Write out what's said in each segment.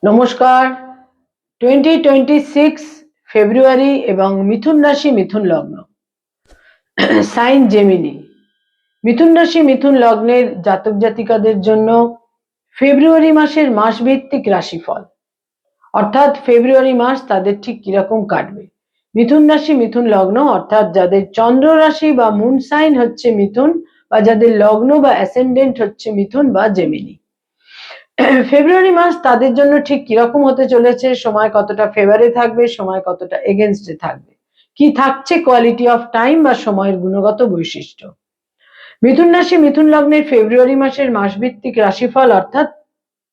নমস্কার। 2026 ফেব্রুয়ারি এবং মিথুন রাশি মিথুন লগ্ন সাইন জেমিনি। মিথুন রাশি মিথুন লগ্নের জাতক জাতিকাদের জন্য ফেব্রুয়ারি মাসের মাসভিত্তিক রাশিফল, অর্থাৎ ফেব্রুয়ারি মাস তাদের ঠিক কিরকম কাটবে। মিথুন রাশি মিথুন লগ্ন অর্থাৎ যাদের চন্দ্র রাশি বা মুন সাইন হচ্ছে মিথুন, বা যাদের লগ্ন বা অ্যাসেন্ডেন্ট হচ্ছে মিথুন বা জেমিনি, ফেব্রুয়ারি মাস তাদের জন্য ঠিক কিরকম হতে চলেছে, সময় কতটা ফেভারে থাকবে, সময় কতটা এগেনস্টে থাকবে, কি থাকছে কোয়ালিটি অফ টাইম বা সময়ের গুণগত বৈশিষ্ট্য। মিথুন রাশি মিথুন লগ্নের ফেব্রুয়ারি মাসের মাসভিত্তিক রাশিফল, অর্থাৎ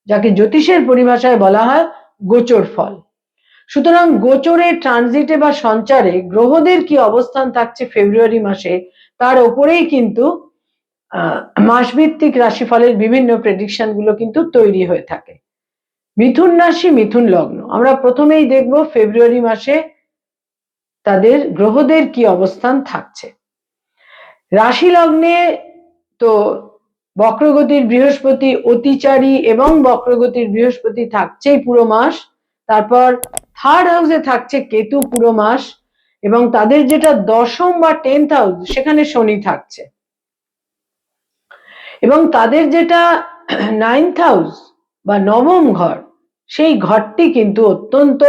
যাকে জ্যোতিষের পরিভাষায় বলা হয় গোচর ফল। সুতরাং গোচরে, ট্রানজিটে বা সঞ্চারে গ্রহদের কি অবস্থান থাকছে ফেব্রুয়ারি মাসে, তার ওপরেই কিন্তু মাসভিত্তিক রাশিফলের বিভিন্ন প্রেডিকশন গুলো কিন্তু তৈরি হয়ে থাকে। মিথুন রাশি মিথুন লগ্ন, আমরা প্রথমেই দেখব ফেব্রুয়ারি মাসে তাদের গ্রহদের কি অবস্থান থাকছে। রাশি লগ্নে তো বক্রগতির বৃহস্পতি, অতিচারী এবং বক্রগতির বৃহস্পতি থাকছেই পুরো মাস। তারপর থার্ড হাউসে থাকছে কেতু পুরো মাস, এবং তাদের যেটা দশম বা 10th হাউস সেখানে শনি থাকছে, এবং তাদের যেটা 9th হাউস বা নবম ঘর, সেই ঘরটি কিন্তু অত্যন্ত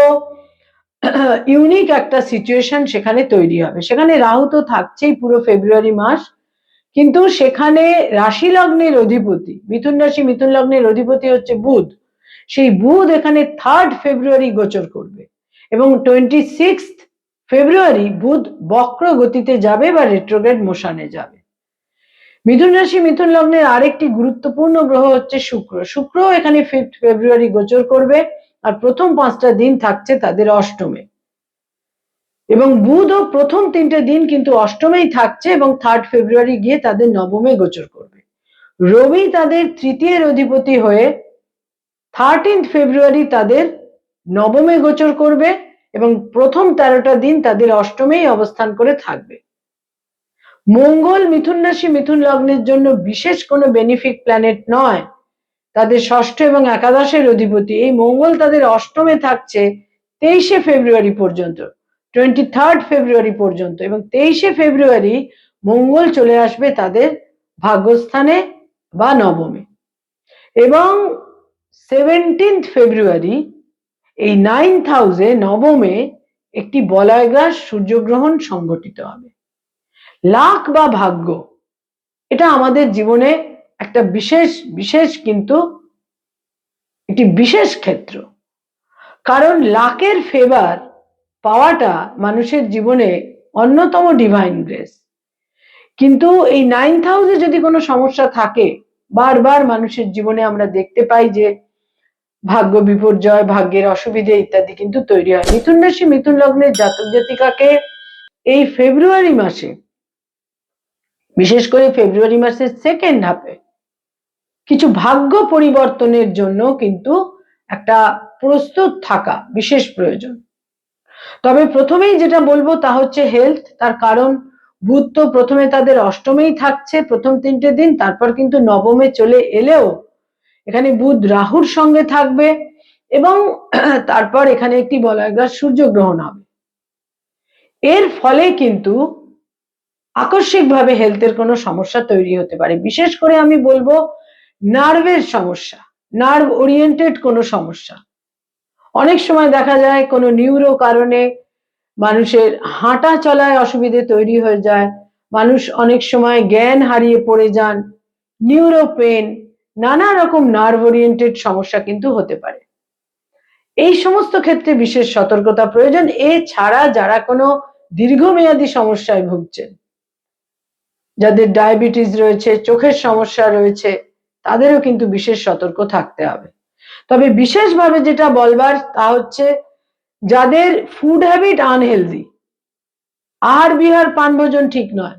ইউনিক একটা সিচুয়েশন সেখানে তৈরি হবে। সেখানে রাহু তো থাকছেই পুরো ফেব্রুয়ারি মাস, কিন্তু সেখানে রাশি লগ্নের অধিপতি, মিথুন রাশি মিথুন লগ্নের অধিপতি হচ্ছে বুধ। সেই বুধ এখানে 3rd ফেব্রুয়ারি গোচর করবে, এবং 26th ফেব্রুয়ারি বুধ বক্র গতিতে যাবে বা রেট্রোগ্রেড মোশনে যাবে। মিথুন রাশি মিথুন লগ্নের আরেকটি গুরুত্বপূর্ণ গ্রহ হচ্ছে শুক্র। শুক্র এখানে 5th ফেব্রুয়ারি গোচর করবে, আর প্রথম 5টা দিন থাকছে তাদের অষ্টমে, এবং বুধও প্রথম 3টে দিন কিন্তু অষ্টমেই থাকছে, এবং 3rd ফেব্রুয়ারি গিয়ে তাদের নবমে গোচর করবে। রবি তাদের তৃতীয়ের অধিপতি হয়ে 13th ফেব্রুয়ারি তাদের নবমে গোচর করবে, এবং প্রথম 13টা দিন তাদের অষ্টমেই অবস্থান করে থাকবে। মঙ্গল মিথুন রাশি মিথুন লগ্নের জন্য বিশেষ কোনো বেনিফিক প্ল্যানেট নয়, তাদের ষষ্ঠ এবং একাদশের অধিপতি। এই মঙ্গল তাদের অষ্টমে থাকছে 23শে ফেব্রুয়ারি পর্যন্ত, 23rd ফেব্রুয়ারি পর্যন্ত, এবং 23শে ফেব্রুয়ারি মঙ্গল চলে আসবে তাদের ভাগ্যস্থানে বা নবমে, এবং 17th ফেব্রুয়ারি এই 9th হাউসে নবমে একটি বলয়গ্রাস সূর্যগ্রহণ সংঘটিত হবে। লাক বা ভাগ্য, এটা আমাদের জীবনে একটা বিশেষ কিন্তু একটি বিশেষ ক্ষেত্র, কারণ লাকের ফেভার পাওয়াটা মানুষের জীবনে অন্যতম ডিভাইন গ্রেস। কিন্তু এই 9th হাউসে যদি কোনো সমস্যা থাকে, বারবার মানুষের জীবনে আমরা দেখতে পাই যে ভাগ্য বিপর্যয়, ভাগ্যের অসুবিধে ইত্যাদি কিন্তু তৈরি হয়। মিথুন রাশি মিথুন লগ্নের জাতক জাতিকাকে এই ফেব্রুয়ারি মাসে, বিশেষ করে ফেব্রুয়ারি মাসের সেকেন্ড হাফে, কিছু ভাগ্য পরিবর্তনের জন্য কিন্তু একটা প্রস্তুত থাকা বিশেষ প্রয়োজন। তবে প্রথমেই যেটা বলবো তা হচ্ছে হেলথ। তার কারণ বুধ তো প্রথমে তাদের অষ্টমেই থাকছে প্রথম 3টে দিন, তারপর কিন্তু নবমে চলে এলেও এখানে বুধ রাহুর সঙ্গে থাকবে, এবং তারপর এখানে একটি বলয়গ্রাস সূর্যগ্রহণ হবে। এর ফলে কিন্তু আকস্মিকভাবে হেলথের কোনো সমস্যা তৈরি হতে পারে। বিশেষ করে আমি বলবো নার্ভের সমস্যা, নার্ভ ওরিয়েন্টেড কোনো সমস্যা। অনেক সময় দেখা যায় কোনো নিউরো কারণে মানুষের হাঁটা চলায় অসুবিধে তৈরি হয়ে যায়, মানুষ অনেক সময় জ্ঞান হারিয়ে পড়ে যান, নিউরো পেন, নানা রকম নার্ভ ওরিয়েন্টেড সমস্যা কিন্তু হতে পারে। এই সমস্ত ক্ষেত্রে বিশেষ সতর্কতা প্রয়োজন। এছাড়া যারা কোনো দীর্ঘমেয়াদী সমস্যায় ভুগছেন, যাদের ডায়াবেটিস রয়েছে, চোখের সমস্যা রয়েছে, তাদেরও কিন্তু বিশেষ সতর্ক থাকতে হবে। তবে বিশেষভাবে যেটা বলবার তা হচ্ছে যাদের ফুড হ্যাবিট আনহেলদি, আহার বিহার পান ভোজন ঠিক নয়,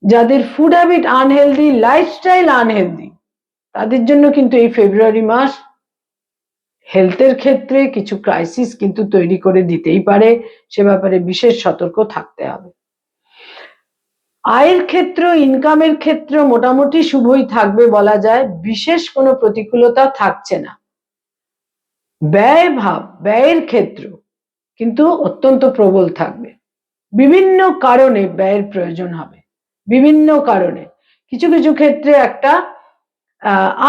যাদের food habit unhealthy, lifestyle unhealthy, তাদের জন্য কিন্তু এই ফেব্রুয়ারি মাস হেলথের ক্ষেত্রে কিছু ক্রাইসিস কিন্তু তৈরি করে দিতেই পারে। সে ব্যাপারে বিশেষ সতর্ক থাকতে হবে। আয়ের ক্ষেত্র, ইনকামের ক্ষেত্র মোটামুটি শুভই থাকবে বলা যায়, বিশেষ কোনো প্রতিকূলতা থাকছে না। ব্যয়ের ক্ষেত্র কিন্তু অত্যন্ত প্রবল থাকবে। বিভিন্ন কারণে ব্যয়ের প্রয়োজন হবে, বিভিন্ন কারণে। কিছু কিছু ক্ষেত্রে একটা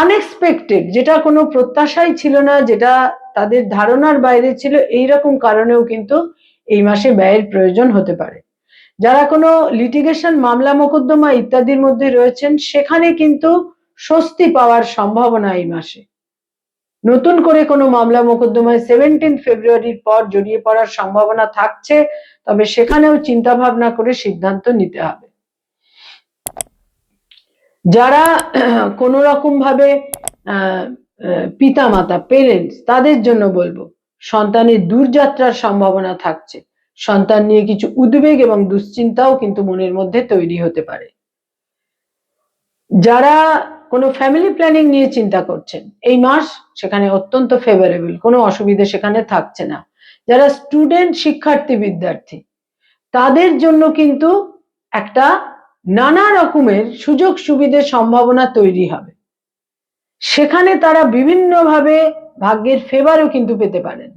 আনএক্সপেক্টেড, যেটা কোনো প্রত্যাশাই ছিল না, যেটা তাদের ধারণার বাইরে ছিল, এইরকম কারণেও কিন্তু এই মাসে ব্যয়ের প্রয়োজন হতে পারে। যারা কোনো লিটিগেশন, মামলা মোকদ্দমা ইত্যাদির মধ্যে রয়েছেন, সেখানে কিন্তু স্বস্তি পাওয়ার সম্ভাবনা এই মাসে। নতুন করে কোনো মামলা মোকদ্দমায় 17 ফেব্রুয়ারির পর জড়িয়ে পড়ার সম্ভাবনা থাকছে, তবে সেখানেও চিন্তা ভাবনা করে সিদ্ধান্ত নিতে হবে। যারা কোনো রকম ভাবে পিতামাতা, পেরেন্টস, তাদের জন্য বলবো সন্তানের দূরযাত্রার সম্ভাবনা থাকছে। সন্তান নিয়ে কিছু উদ্বেগ এবং দুশ্চিন্তাও কিন্তু মনের মধ্যে তৈরি হতে পারে। যারা কোনো ফ্যামিলি প্ল্যানিং নিয়ে চিন্তা করছেন, এই মাস সেখানে অত্যন্ত ফেভারেবল, কোনো অসুবিধা সেখানে থাকছে না। যারা স্টুডেন্ট, শিক্ষার্থী, বিদ্যার্থী, তাদের জন্য কিন্তু একটা নানা রকমের সুযোগ সুবিধে সম্ভাবনা তৈরি হবে। সেখানে তারা বিভিন্নভাবে ভাগ্যের ফেভারও কিন্তু পেতে পারেন।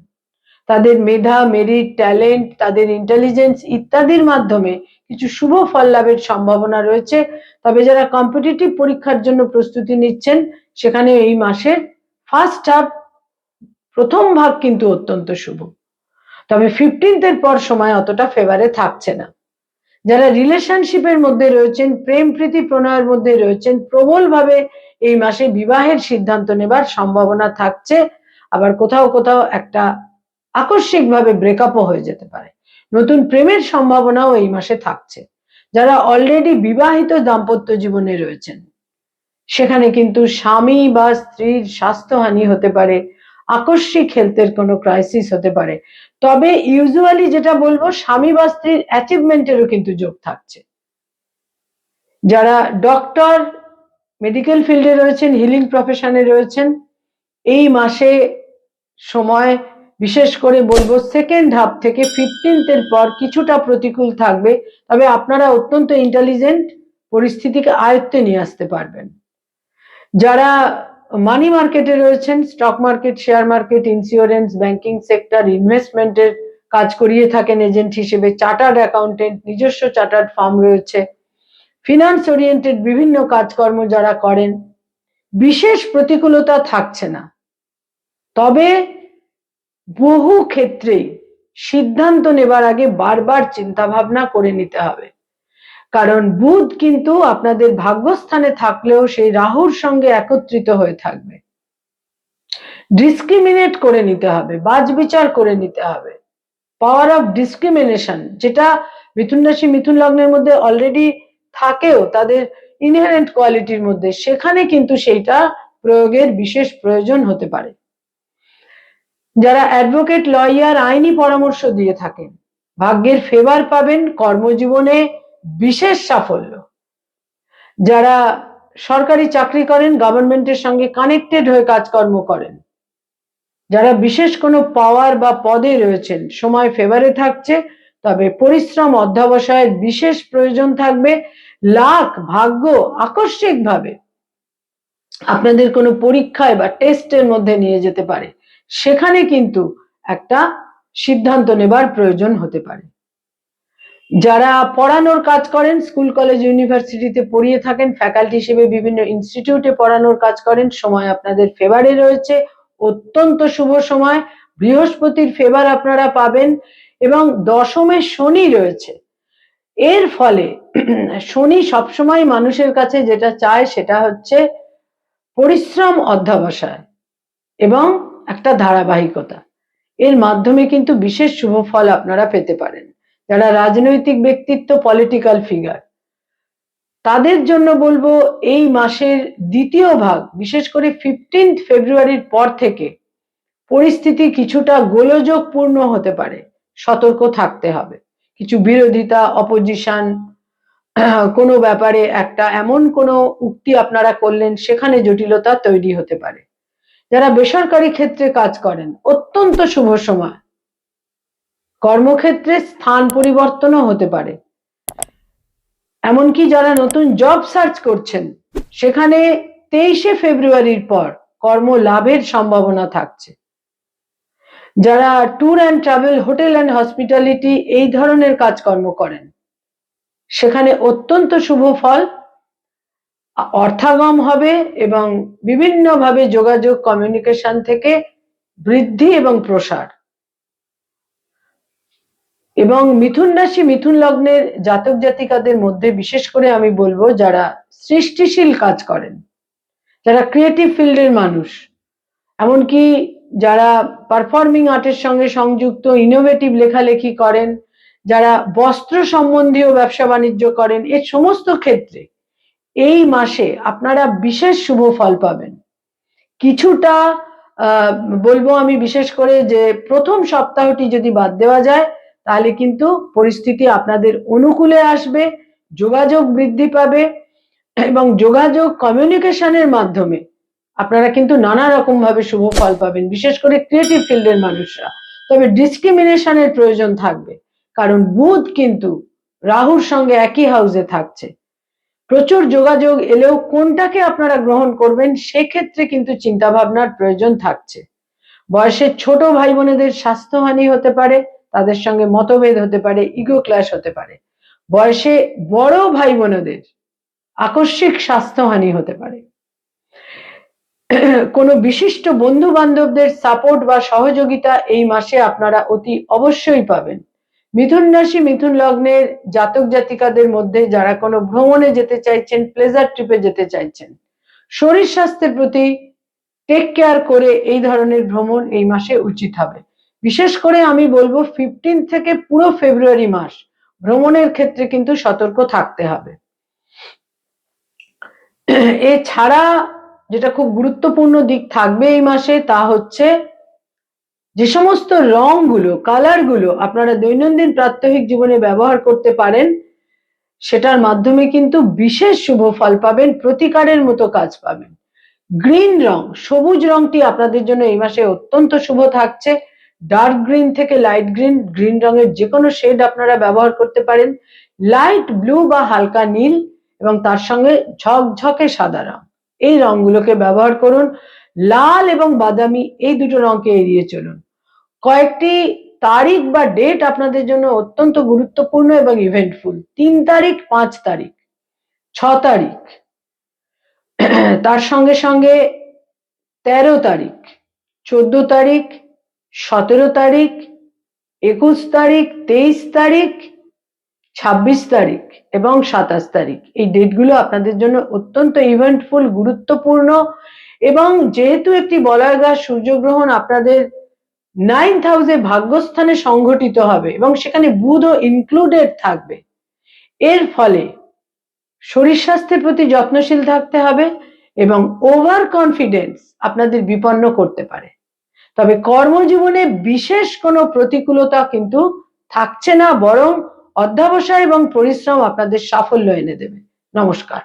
তাদের মেধা, মেরিট, ট্যালেন্ট, তাদের ইন্টেলিজেন্স ইত্যাদির মাধ্যমে কিছু শুভ ফল লাভের সম্ভাবনা রয়েছে। তবে যারা কম্পিটিটিভ পরীক্ষার জন্য প্রস্তুতি নিচ্ছেন, সেখানে এই মাসের ফার্স্ট হাফ, প্রথম ভাগ কিন্তু অত্যন্ত শুভ। তবে 15th পর সময় অতটা ফেভারে থাকছে না। যারা রিলেশনশিপের মধ্যে রয়েছেন, প্রেম প্রীতি প্রণয়ের মধ্যে রয়েছেন, প্রবলভাবে এই মাসে বিবাহের সিদ্ধান্ত নেবার সম্ভাবনা থাকছে। আবার কোথাও কোথাও একটা আকস্মিকভাবে ব্রেকআপও হয়ে যেতে পারে। নতুন প্রেমের সম্ভাবনাও এই মাসে থাকছে। যারা অলরেডি বিবাহিত দাম্পত্য জীবনে রয়েছেন, সেখানে কিন্তু স্বামী বা স্ত্রীর স্বাস্থ্যহানি হতে পারে, আকস্মিক হেলথের কোনো ক্রাইসিস হতে পারে। তবে ইউজুয়ালি যেটা বলবো, স্বামী বা স্ত্রীর অ্যাচিভমেন্টেরও কিন্তু যোগ থাকছে। যারা ডক্টর, মেডিকেল ফিল্ডে রয়েছেন, হিলিং প্রফেশনে রয়েছেন, এই মাসে সময় বিশেষ করে বলবো সেকেন্ড হাফ থেকে 15th পর কিছুটা প্রতিকূল থাকবে। তবে আপনারা অত্যন্ত ইন্টেলিজেন্ট, পরিস্থিতিকে আয়ত্তে নিয়ে আসতে পারবেন। যারা মানি মার্কেটে রয়েছেন, stock market, share market, insurance, banking sector, ইনভেস্টমেন্টের কাজ করিয়ে থাকেন এজেন্ট হিসেবে, চার্টার্ড অ্যাকাউন্টেন্ট, নিজস্ব চার্টার্ড ফার্ম রয়েছে, ফিনান্স ওরিয়েন্টেড বিভিন্ন কাজকর্ম যারা করেন, বিশেষ প্রতিকূলতা থাকছে না। তবে বহু ক্ষেত্রেই সিদ্ধান্ত নেবার আগে বারবার চিন্তা ভাবনা করে নিতে হবে। কারণ বুধ কিন্তু আপনাদের ভাগ্যস্থানে থাকলেও সেই রাহুর সঙ্গে একত্রিত হয়ে থাকবে। ডিসক্রিমিনেট করে নিতে হবে, বাছবিচার করে নিতে হবে। পাওয়ার অফ ডিসক্রিমিনেশন, যেটা মিথুন রাশি, মিথুন লগ্নের মধ্যে অলরেডি থাকেও তাদের ইনহেরেন্ট কোয়ালিটির মধ্যে, সেখানে কিন্তু সেইটা প্রয়োগের বিশেষ প্রয়োজন হতে পারে। যারা অ্যাডভোকেট, লয়ার, আইনি পরামর্শ দিয়ে থাকেন, ভাগ্যের ফেভার পাবেন, কর্মজীবনে বিশেষ সাফল্য। যারা সরকারি চাকরি করেন, গভর্নমেন্টের সঙ্গে কানেক্টেড হয়ে কাজকর্ম করেন, যারা বিশেষ কোনো পাওয়ার বা পদে রয়েছেন, সময় ফেভারে থাকছে। তবে পরিশ্রম, অধ্যবসায়ের বিশেষ প্রয়োজন থাকবে। লাক, ভাগ্য আকস্মিকভাবে আপনাদের কোনো পরীক্ষায় বা টেস্টের মধ্যে নিয়ে যেতে পারে। সেখানে কিন্তু একটা সিদ্ধান্ত নেবার প্রয়োজন হতে পারে। যারা পড়ানোর কাজ করেন, স্কুল, কলেজ, ইউনিভার্সিটিতে পড়িয়ে থাকেন, ফ্যাকাল্টি হিসেবে বিভিন্ন ইনস্টিটিউটে পড়ানোর কাজ করেন, সময় আপনাদের ফেভারে রয়েছে, অত্যন্ত শুভ সময়। বৃহস্পতির ফেভার আপনারা পাবেন এবং দশমে শনি রয়েছে। এর ফলে শনি সবসময় মানুষের কাছে যেটা চায় সেটা হচ্ছে পরিশ্রম, অধ্যবসায় এবং একটা ধারাবাহিকতা। এর মাধ্যমে কিন্তু বিশেষ শুভ ফল আপনারা পেতে পারেন। যারা রাজনৈতিক ব্যক্তিত্ব, পলিটিক্যাল ফিগার, তাদের জন্য বলবো এই মাসের দ্বিতীয় ভাগ, বিশেষ করে 15th ফেব্রুয়ারির পর থেকে পরিস্থিতি কিছুটা গোলযোগপূর্ণ হতে পারে, সতর্ক থাকতে হবে। কিছু বিরোধিতা, অপোজিশন, কোনো ব্যাপারে একটা এমন কোনো উক্তি আপনারা করলেন, সেখানে জটিলতা তৈরি হতে পারে। যারা বেসরকারি ক্ষেত্রে কাজ করেন, অত্যন্ত শুভ সময়। কর্মক্ষেত্রে স্থান পরিবর্তনও হতে পারে। এমনকি যারা নতুন জব সার্চ করছেন, সেখানে 23শে ফেব্রুয়ারির পর কর্ম লাভের সম্ভাবনা থাকছে। যারা tour and travel, hotel and hospitality এই ধরনের কাজকর্ম করেন, সেখানে অত্যন্ত শুভ ফল, অর্থাগম হবে এবং বিভিন্নভাবে যোগাযোগ কমিউনিকেশন থেকে বৃদ্ধি এবং প্রসার। এবং মিথুন রাশি মিথুন লগ্নের জাতক জাতিকাদের মধ্যে বিশেষ করে আমি বলবো যারা সৃষ্টিশীল কাজ করেন, যারা ক্রিয়েটিভ ফিল্ডের মানুষ, এমনকি যারা পারফর্মিং আর্টের সঙ্গে সংযুক্ত, ইনোভেটিভ লেখালেখি করেন, যারা বস্ত্র সম্বন্ধীয় ব্যবসা বাণিজ্য করেন, এর সমস্ত ক্ষেত্রে এই মাসে আপনারা বিশেষ শুভ ফল পাবেন। কিছুটা বলবো আমি বিশেষ করে যে প্রথম সপ্তাহটি যদি বাদ দেওয়া যায় তাহলে কিন্তু পরিস্থিতি আপনাদের অনুকূলে আসবে, যোগাযোগ বৃদ্ধি পাবে এবং যোগাযোগ কমিউনিকেশনের মাধ্যমে আপনারা কিন্তু নানা রকম ভাবে শুভ ফল পাবেন, বিশেষ করে ক্রিয়েটিভ ফিল্ডের মানুষরা। তবে ডিসক্রিমিনেশনের প্রয়োজন থাকবে, কারণ বুধ কিন্তু রাহুর সঙ্গে একই হাউসে থাকছে। প্রচুর যোগাযোগ এলেও কোনটাকে আপনারা গ্রহণ করবেন সেক্ষেত্রে কিন্তু চিন্তা ভাবনার প্রয়োজন থাকছে। বয়সের ছোট ভাই বোনেদের স্বাস্থ্যহানি হতে পারে, তাদের সঙ্গে মতভেদ হতে পারে, ইগো ক্ল্যাশ হতে পারে। বয়সে বড় ভাই বোনেদের আকস্মিক স্বাস্থ্যহানি হতে পারে। কোনো বিশিষ্ট বন্ধু বান্ধবদের সাপোর্ট বা সহযোগিতা এই মাসে আপনারা অতি অবশ্যই পাবেন। মিথুন রাশি মিথুন লগ্নের জাতক জাতিকাদের মধ্যে যারা কোনো ভ্রমণে যেতে চাইছেন, প্লেজার ট্রিপে যেতে চাইছেন, শরীর স্বাস্থ্যের প্রতি টেক কেয়ার করে এই ধরনের ভ্রমণ এই মাসে উচিত হবে। বিশেষ করে আমি বলবো 15 থেকে পুরো ফেব্রুয়ারি মাস ভ্রমণের ক্ষেত্রে কিন্তু সতর্ক থাকতে হবে। এছাড়া যেটা খুব গুরুত্বপূর্ণ দিক থাকবে এই মাসে তা হচ্ছে যে সমস্ত রংগুলো, কালারগুলো আপনারা দৈনন্দিন প্রাত্যহিক জীবনে ব্যবহার করতে পারেন, সেটার মাধ্যমে কিন্তু বিশেষ শুভ ফল পাবেন, প্রতিকারের মতো কাজ পাবেন। গ্রিন রং, সবুজ রংটি আপনাদের জন্য এই মাসে অত্যন্ত শুভ থাকছে। ডার্ক গ্রিন থেকে লাইট গ্রিন, গ্রিন রঙের যে কোনো শেড আপনারা ব্যবহার করতে পারেন। লাইট ব্লু বা হালকা নীল এবং তার সঙ্গে ঝকঝকে সাদা রং, এই রংগুলোকে ব্যবহার করুন। লাল এবং বাদামি এই দুটো রংকে এড়িয়ে চলুন। কয়েকটি তারিখ বা ডেট আপনাদের জন্য অত্যন্ত গুরুত্বপূর্ণ এবং ইভেন্টফুল। 3 তারিখ, 5 তারিখ, 6 তারিখ, তার সঙ্গে সঙ্গে 13 তারিখ, 14 তারিখ, 17 তারিখ, 21 তারিখ, 23 তারিখ, 26 তারিখ এবং 27 তারিখ, এই ডেটগুলো আপনাদের জন্য অত্যন্ত ইভেন্টফুল, গুরুত্বপূর্ণ। এবং যেহেতু একটি বলয়াকার সূর্যগ্রহণ আপনাদের 9th হাউসে ভাগ্যস্থানে সংঘটিত হবে এবং সেখানে বুধও ইনক্লুডেড থাকবে, এর ফলে শরীর স্বাস্থ্যের প্রতি যত্নশীল থাকতে হবে এবং ওভার কনফিডেন্স আপনাদের বিপন্ন করতে পারে। তবে কর্মজীবনে বিশেষ কোনো প্রতিকূলতা কিন্তু থাকছে না, বরং অধ্যবসায় এবং পরিশ্রম আপনাদের সাফল্য এনে দেবে। নমস্কার।